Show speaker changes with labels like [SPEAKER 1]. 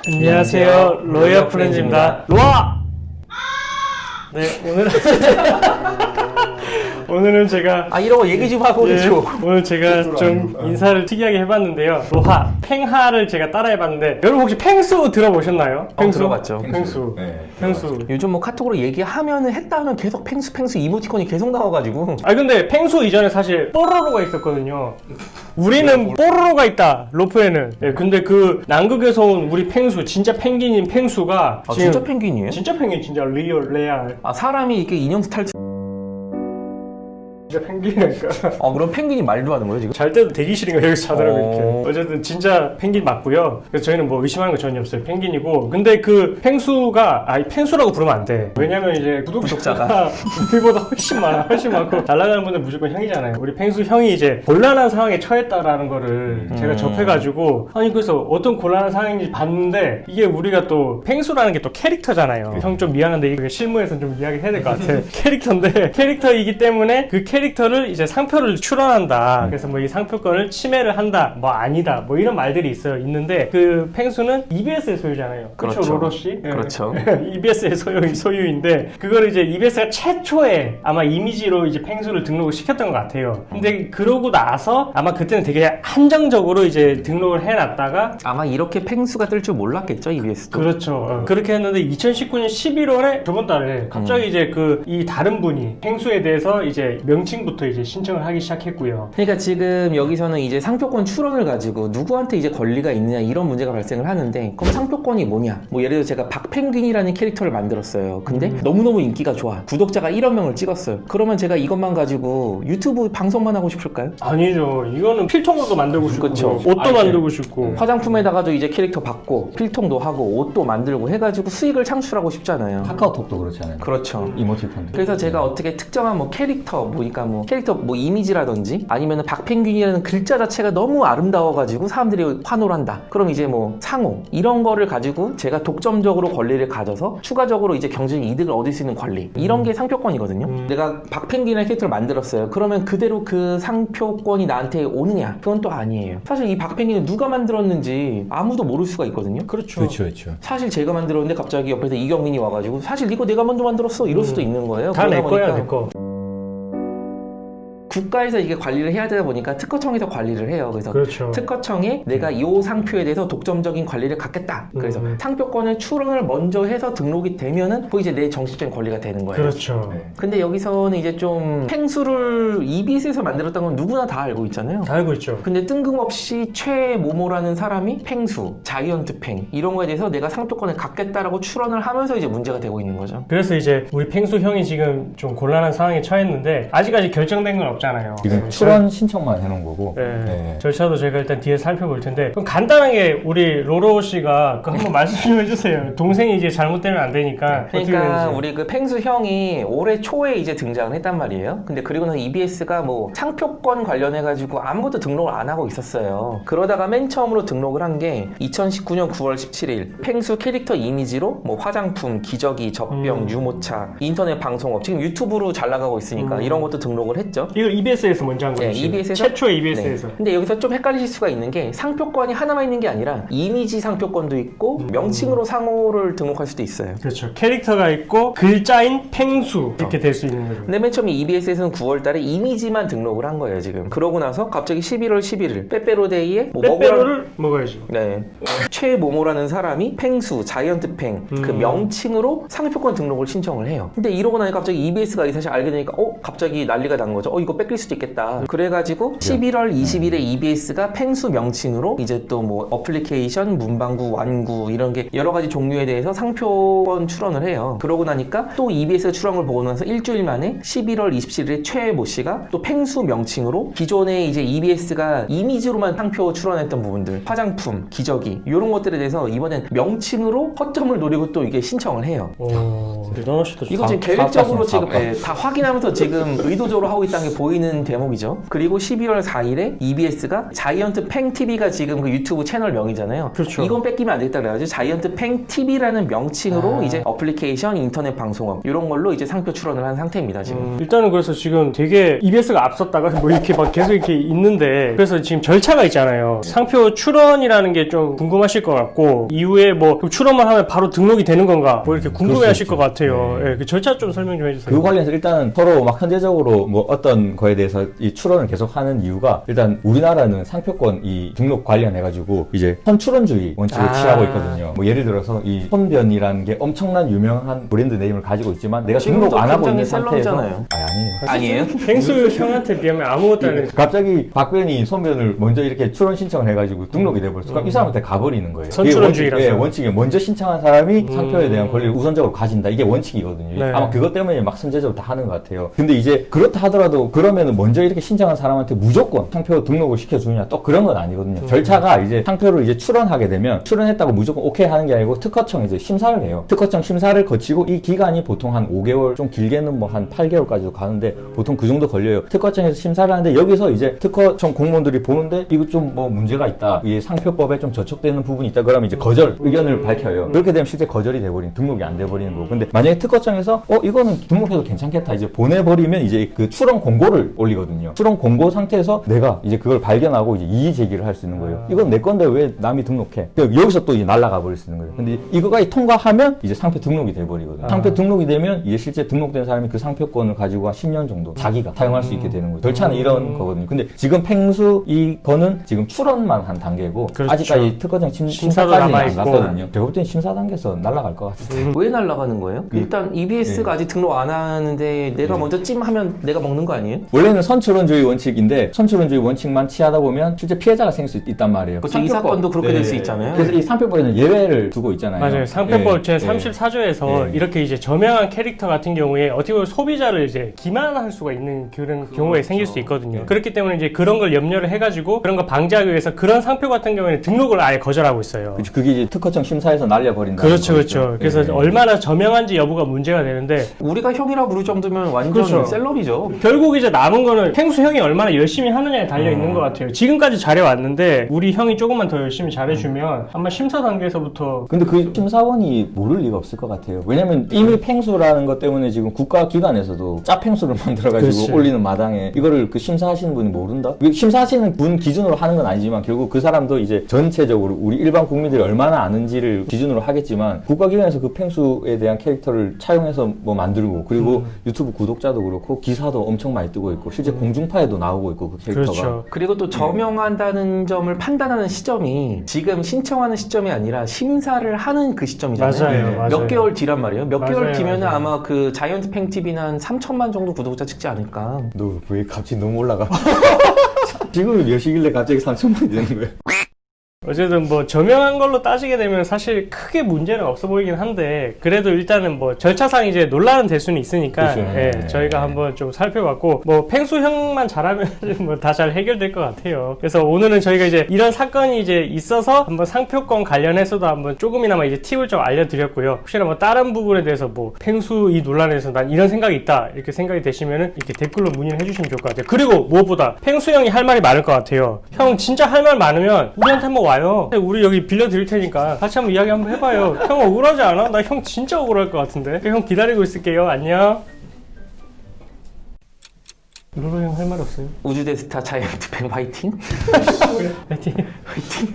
[SPEAKER 1] 안녕하세요. 로이어 프렌즈입니다. 로아! 네, 오늘은 제가
[SPEAKER 2] 이런 거 얘기 좀 하고 그러죠.
[SPEAKER 1] 오늘 제가 좀 인사를 특이하게 해봤는데요. 로하, 팽하를 제가 따라해봤는데 여러분 혹시 팽수 들어보셨나요? 팽수?
[SPEAKER 2] 들어봤죠.
[SPEAKER 1] 팽수.
[SPEAKER 3] 네.
[SPEAKER 1] 팽수.
[SPEAKER 2] 요즘 뭐 카톡으로 얘기하면은 했다 하면 계속 팽수 이모티콘이 계속 나와가지고
[SPEAKER 1] 근데 팽수 이전에 사실 뽀로로가 있었거든요. 우리는 뽀로로가 있다, 로프에는. 네, 근데 그 남극에서 온 우리 팽수, 진짜 펭귄인 팽수가
[SPEAKER 2] 진짜 펭귄이에요?
[SPEAKER 1] 진짜 펭귄, 진짜 리얼, 레알.
[SPEAKER 2] 사람이 이렇게 인형 스타일
[SPEAKER 1] 진짜 펭귄이니까.
[SPEAKER 2] 그럼 펭귄이 말도 하는 거예요 지금?
[SPEAKER 1] 잘 때도 대기실인가 여기서 자더라고요. 이렇게. 어쨌든 진짜 펭귄 맞고요. 그래서 저희는 뭐 의심하는 거 전혀 없어요. 펭귄이고. 근데 그 펭수가 펭수라고 부르면 안 돼. 왜냐면 이제 구독자가 우리보다 훨씬 많고 날아가는 분들 무조건 형이잖아요. 우리 펭수 형이 이제 곤란한 상황에 처했다라는 거를 제가 접해가지고 그래서 어떤 곤란한 상황인지 봤는데 이게 우리가 또 펭수라는 게 또 캐릭터잖아요. 형 좀 미안한데 이거 실무에서 좀 이야기해야 될 것 같아. 캐릭터인데 캐릭터이기 때문에 그 캐릭터를 이제 상표를 출원한다. 그래서 뭐 이 상표권을 침해를 한다. 뭐 아니다. 뭐 이런 말들이 있는데 그 펭수는 EBS의 소유잖아요. 그렇죠, 로로 씨?
[SPEAKER 2] 그렇죠.
[SPEAKER 1] EBS의 소유인데 그거를 이제 EBS가 최초에 아마 이미지로 이제 펭수를 등록을 시켰던 것 같아요. 근데 그러고 나서 아마 그때는 되게 한정적으로 이제 등록을 해놨다가
[SPEAKER 2] 아마 이렇게 펭수가 뜰 줄 몰랐겠죠 EBS도.
[SPEAKER 1] 그렇죠. 그렇게 했는데 2019년 11월에 저번 달에 갑자기 이제 이 다른 분이 펭수에 대해서 이제 명칭부터 이제 신청을 하기 시작했고요.
[SPEAKER 2] 그러니까 지금 여기서는 이제 상표권 출원을 가지고 누구한테 이제 권리가 있느냐 이런 문제가 발생을 하는데 그럼 상표권이 뭐냐? 뭐 예를 들어 제가 박펭귄이라는 캐릭터를 만들었어요. 근데 너무너무 인기가 좋아. 구독자가 1억 명을 찍었어요. 그러면 제가 이것만 가지고 유튜브 방송만 하고 싶을까요?
[SPEAKER 1] 아니죠. 이거는 필통도 만들고 싶고
[SPEAKER 2] 그쵸.
[SPEAKER 1] 옷도 만들고 싶고
[SPEAKER 2] 화장품에다가도 이제 캐릭터 받고 필통도 하고 옷도 만들고 해가지고 수익을 창출하고 싶잖아요.
[SPEAKER 3] 카카오톡도 그렇잖아요.
[SPEAKER 2] 그렇죠.
[SPEAKER 3] 이모티콘도.
[SPEAKER 2] 그래서 제가 어떻게 특정한 뭐 캐릭터, 캐릭터 이미지라든지 아니면은 박펭귄이라는 글자 자체가 너무 아름다워가지고 사람들이 환호를 한다. 그럼 이제 뭐 상호 이런 거를 가지고 제가 독점적으로 권리를 가져서 추가적으로 이제 경제적 이득을 얻을 수 있는 권리 이런 게 상표권이거든요. 내가 박펭귄이라는 캐릭터를 만들었어요. 그러면 그대로 그 상표권이 나한테 오느냐? 그건 또 아니에요. 사실 이 박펭귄은 누가 만들었는지 아무도 모를 수가 있거든요.
[SPEAKER 1] 그렇죠.
[SPEAKER 2] 사실 제가 만들었는데 갑자기 옆에서 이경민이 와가지고 사실 이거 내가 먼저 만들었어 이럴 수도 있는 거예요.
[SPEAKER 1] 다 내
[SPEAKER 2] 그러다
[SPEAKER 1] 거야,
[SPEAKER 2] 보니까
[SPEAKER 1] 내 거.
[SPEAKER 2] 국가에서 이게 관리를 해야 되다 보니까 특허청에서 관리를 해요. 그래서
[SPEAKER 1] 그렇죠.
[SPEAKER 2] 특허청에 내가 이 상표에 대해서 독점적인 관리를 갖겠다. 그래서 상표권의 출원을 먼저 해서 등록이 되면은 그 이제 내 정식적인 권리가 되는 거예요.
[SPEAKER 1] 그렇죠.
[SPEAKER 3] 네.
[SPEAKER 2] 근데 여기서는 이제 좀 펭수를 EBS에서 만들었다는 건 누구나 다 알고 있잖아요.
[SPEAKER 1] 다 알고 있죠.
[SPEAKER 2] 근데 뜬금없이 최모모라는 사람이 펭수, 자이언트 팽 이런 거에 대해서 내가 상표권을 갖겠다라고 출원을 하면서 이제 문제가 되고 있는 거죠.
[SPEAKER 1] 그래서 이제 우리 펭수 형이 지금 좀 곤란한 상황에 처했는데 아직까지 결정된 건 없잖아요.
[SPEAKER 3] 지금 출원 신청만 해놓은 거고.
[SPEAKER 1] 네.
[SPEAKER 3] 네.
[SPEAKER 1] 절차도 제가 일단 뒤에 살펴볼 텐데 그럼 간단하게 우리 로로 씨가 그거 한번 말씀 좀 해주세요. 동생이 이제 잘못되면 안 되니까 어떻게
[SPEAKER 2] 그러니까
[SPEAKER 1] 되는지.
[SPEAKER 2] 우리 그 펭수 형이 올해 초에 이제 등장을 했단 말이에요. 근데 그리고 나서 EBS가 뭐 상표권 관련해가지고 아무것도 등록을 안 하고 있었어요. 그러다가 맨 처음으로 등록을 한 게 2019년 9월 17일 펭수 캐릭터 이미지로 뭐 화장품, 기저귀, 젖병, 유모차, 인터넷 방송업 지금 유튜브로 잘 나가고 있으니까 이런 것도 등록을 했죠.
[SPEAKER 1] 이거 EBS에서 먼저 한 거죠.
[SPEAKER 2] 네, EBS에서
[SPEAKER 1] 최초 EBS에서.
[SPEAKER 2] 네. 근데 여기서 좀 헷갈리실 수가 있는 게 상표권이 하나만 있는 게 아니라 이미지 상표권도 있고 명칭으로 상호를 등록할 수도 있어요.
[SPEAKER 1] 그렇죠. 캐릭터가 있고 글자인 펭수 이렇게 될 수 있는 거죠.
[SPEAKER 2] 근데 맨 처음에 EBS에서는 9월 달에 이미지만 등록을 한 거예요, 지금. 그러고 나서 갑자기 11월 11일 빼빼로데이에 뭐
[SPEAKER 1] 빼빼로를 먹어야지.
[SPEAKER 2] 네. 최모모라는 사람이 펭수, 자이언트 팽 그 명칭으로 상표권 등록을 신청을 해요. 근데 이러고 나니까 갑자기 EBS가 사실 알게 되니까 갑자기 난리가 난 거죠. 이거 뺏길 수도 있겠다. 그래가지고 11월 20일에 EBS가 펭수 명칭으로 이제 또 뭐 어플리케이션, 문방구, 완구 이런 게 여러 가지 종류에 대해서 상표권 출원을 해요. 그러고 나니까 또 EBS가 출원한 걸 보고 나서 일주일 만에 11월 27일에 최모 씨가 또 펭수 명칭으로 기존에 이제 EBS가 이미지로만 상표 출원했던 부분들, 화장품, 기저귀 이런 것들에 대해서 이번엔 명칭으로 허점을 노리고 또 이게 신청을 해요.
[SPEAKER 1] 오, 대단하시다.
[SPEAKER 2] 이거 지금
[SPEAKER 3] 사업
[SPEAKER 2] 계획적으로
[SPEAKER 3] 자신,
[SPEAKER 2] 지금
[SPEAKER 3] 사업.
[SPEAKER 2] 다 확인하면서 지금 의도적으로 하고 있다는 게 보이는 대목이죠. 그리고 12월 4일에 EBS가 자이언트 팽 TV가 지금 그 유튜브 채널 명이잖아요.
[SPEAKER 1] 그렇죠.
[SPEAKER 2] 이건 뺏기면 안 되겠다 그래가지고 자이언트 팽 TV라는 명칭으로 이제 어플리케이션, 인터넷 방송업 이런 걸로 이제 상표 출원을 한 상태입니다 지금.
[SPEAKER 1] 일단은 그래서 지금 되게 EBS가 앞섰다가 뭐 이렇게 막 계속 이렇게 있는데 그래서 지금 절차가 있잖아요. 상표 출원이라는 게 좀 궁금하실 것 같고 이후에 뭐 출원만 하면 바로 등록이 되는 건가 뭐 이렇게 궁금해하실 것 같아요. 네. 그 절차 좀 설명 좀 해주세요.
[SPEAKER 3] 그 관련해서 일단은 서로 막 현재적으로 뭐 어떤 거에 대해서 이 출원을 계속 하는 이유가 일단 우리나라는 상표권 이 등록 관련해가지고 이제 선출원주의 원칙을 취하고 있거든요. 뭐 예를 들어서 이 손변이라는 게 엄청난 유명한 브랜드 네임을 가지고 있지만 내가 등록 안 하고 있는 상태에서
[SPEAKER 2] 셀럽이잖아요.
[SPEAKER 3] 아니에요.
[SPEAKER 1] 펭수 형한테 비하면 아무것도 아니에요.
[SPEAKER 3] 갑자기 박변이 손변을 먼저 이렇게 출원 신청을 해가지고 등록이 돼버렸어. 그럼 이 사람한테 가버리는 거예요.
[SPEAKER 1] 선출원주의라서.
[SPEAKER 3] 이게 원칙이 먼저 신청한 사람이 상표에 대한 권리를 우선적으로 가진다. 이게 원칙이거든요.
[SPEAKER 1] 네.
[SPEAKER 3] 아마 그것 때문에 막 선제적으로 다 하는 것 같아요. 근데 이제 그렇다 하더라도 그러면은 먼저 이렇게 신청한 사람한테 무조건 상표 등록을 시켜주느냐 또 그런 건 아니거든요. 절차가 이제 상표를 이제 출원하게 되면 출원했다고 무조건 오케이 하는 게 아니고 특허청에 이제 심사를 해요. 특허청 심사를 거치고 이 기간이 보통 한 5개월 좀 길게는 뭐 한 8개월까지도 가는데 보통 그 정도 걸려요. 특허청에서 심사를 하는데 여기서 이제 특허청 공무원들이 보는데 이거 좀 뭐 문제가 있다. 이 상표법에 좀 저촉되는 부분이 있다. 그러면 이제 거절 의견을 밝혀요. 그렇게 되면 실제 거절이 돼버린 등록이 안 돼버리는 거고. 근데 만약에 특허청에서 이거는 등록해도 괜찮겠다 이제 보내버리면 이제 그 출원 공고를 올리거든요. 출원 공고 상태에서 내가 이제 그걸 발견하고 이제 이의 제기를 할 수 있는 거예요. 이건 내 건데 왜 남이 등록해? 여기서 또 이제 날아가 버릴 수 있는 거예요. 근데 이거가 통과하면 이제 상표 등록이 돼버리거든요. 상표 등록이 되면 이제 실제 등록된 사람이 그 상표권을 가지고 한 10년 정도 자기가 사용할 수 있게 되는 거예요. 절차는 이런 거거든요. 근데 지금 펭수 이거는 지금 출원만 한 단계고
[SPEAKER 1] 그렇죠.
[SPEAKER 3] 아직까지 특허청
[SPEAKER 1] 심사도
[SPEAKER 3] 심사까지는 안
[SPEAKER 1] 남아있고.
[SPEAKER 3] 났거든요. 제가 볼 때는 심사 단계에서 날아갈 것 같아요.
[SPEAKER 2] 왜 날아가는 거예요? 일단 EBS가 아직 등록 안 하는데 내가 먼저 찜하면 내가 먹는 거 아니에요?
[SPEAKER 3] 원래는 선출원주의 원칙인데 선출원주의 원칙만 취하다 보면 실제 피해자가 생길 수 있단 말이에요.
[SPEAKER 2] 그렇죠. 이 사건도 그렇게 될 수 있잖아요.
[SPEAKER 3] 그래서 이 상표법에는 예외를 두고 있잖아요.
[SPEAKER 1] 맞아요. 상표법
[SPEAKER 3] 예,
[SPEAKER 1] 제 34조에서
[SPEAKER 3] 예.
[SPEAKER 1] 이렇게 이제 저명한 캐릭터 같은 경우에 어떻게 보면 소비자를 이제 기만할 수가 있는 그런 경우에 생길 수 있거든요.
[SPEAKER 3] 예.
[SPEAKER 1] 그렇기 때문에 이제 그런 걸 염려를 해가지고 그런 거 방지하기 위해서 그런 상표 같은 경우에는 등록을 아예 거절하고 있어요.
[SPEAKER 3] 그렇죠. 그게 이제 특허청 심사에서 날려버린다.
[SPEAKER 1] 그렇죠, 그렇죠. 그래서 얼마나 저명한지 여부가 문제가 되는데
[SPEAKER 2] 우리가 형이라 부를 정도면 완전
[SPEAKER 1] 그렇죠.
[SPEAKER 2] 셀럽이죠.
[SPEAKER 1] 결국 이제 남은 거는 펭수 형이 얼마나 열심히 하느냐에 달려 있는 것 같아요. 지금까지 잘해왔는데 우리 형이 조금만 더 열심히 잘해주면 아마 심사 단계에서부터
[SPEAKER 3] 근데 그 심사원이 모를 리가 없을 것 같아요. 왜냐면 이미 펭수라는 것 때문에 지금 국가기관에서도 짜펭수를 만들어가지고
[SPEAKER 1] 그렇지.
[SPEAKER 3] 올리는 마당에 이거를 그 심사하시는 분이 모른다? 심사하시는 분 기준으로 하는 건 아니지만 결국 그 사람도 이제 전체적으로 우리 일반 국민들이 얼마나 아는지를 기준으로 하겠지만 국가기관에서 그 펭수에 대한 캐릭터를 차용해서 뭐 만들고 그리고 유튜브 구독자도 그렇고 기사도 엄청 많이 뜨고 있고 실제 공중파에도 나오고 있고 그 캐릭터가.
[SPEAKER 1] 그렇죠.
[SPEAKER 2] 그리고 또 저명한다는 점을 판단하는 시점이 지금 신청하는 시점이 아니라 심사를 하는 그 시점이잖아요.
[SPEAKER 1] 맞아요, 맞아요.
[SPEAKER 2] 몇 개월 뒤란 말이에요. 몇
[SPEAKER 1] 맞아요,
[SPEAKER 2] 개월 뒤면은
[SPEAKER 1] 맞아요.
[SPEAKER 2] 아마 그 자이언트 팽 TV는 한 3천만 정도 구독자 찍지 않을까.
[SPEAKER 3] 너 왜 갑자기 너무 올라가? 지금 몇이길래 갑자기 3천만이 되는 거예요?
[SPEAKER 1] 어쨌든 뭐 저명한 걸로 따지게 되면 사실 크게 문제는 없어 보이긴 한데 그래도 일단은 뭐 절차상 이제 논란은 될 수는 있으니까
[SPEAKER 3] 그렇죠.
[SPEAKER 1] 예, 저희가 한번 좀 살펴봤고 뭐 펭수 형만 잘하면 뭐 다 잘 해결될 것 같아요. 그래서 오늘은 저희가 이제 이런 사건이 이제 있어서 한번 상표권 관련해서도 한번 조금이나마 이제 팁을 좀 알려드렸고요. 혹시나 뭐 다른 부분에 대해서 뭐 펭수 이 논란에서 난 이런 생각이 있다 이렇게 생각이 되시면은 이렇게 댓글로 문의를 해주시면 좋을 것 같아요. 그리고 무엇보다 펭수 형이 할 말이 많을 것 같아요. 형 진짜 할 말 많으면 우리한테 한번 와요. 우리 여기 빌려드릴 테니까 같이 한번 이야기 한번 해봐요. 형 억울하지 않아? 나 형 진짜 억울할 것 같은데. 형 기다리고 있을게요. 안녕. 루루 형 할 말 없어요?
[SPEAKER 2] 우주대스타 자이언트 팽 화이팅?
[SPEAKER 1] 파이팅.
[SPEAKER 2] 화이팅!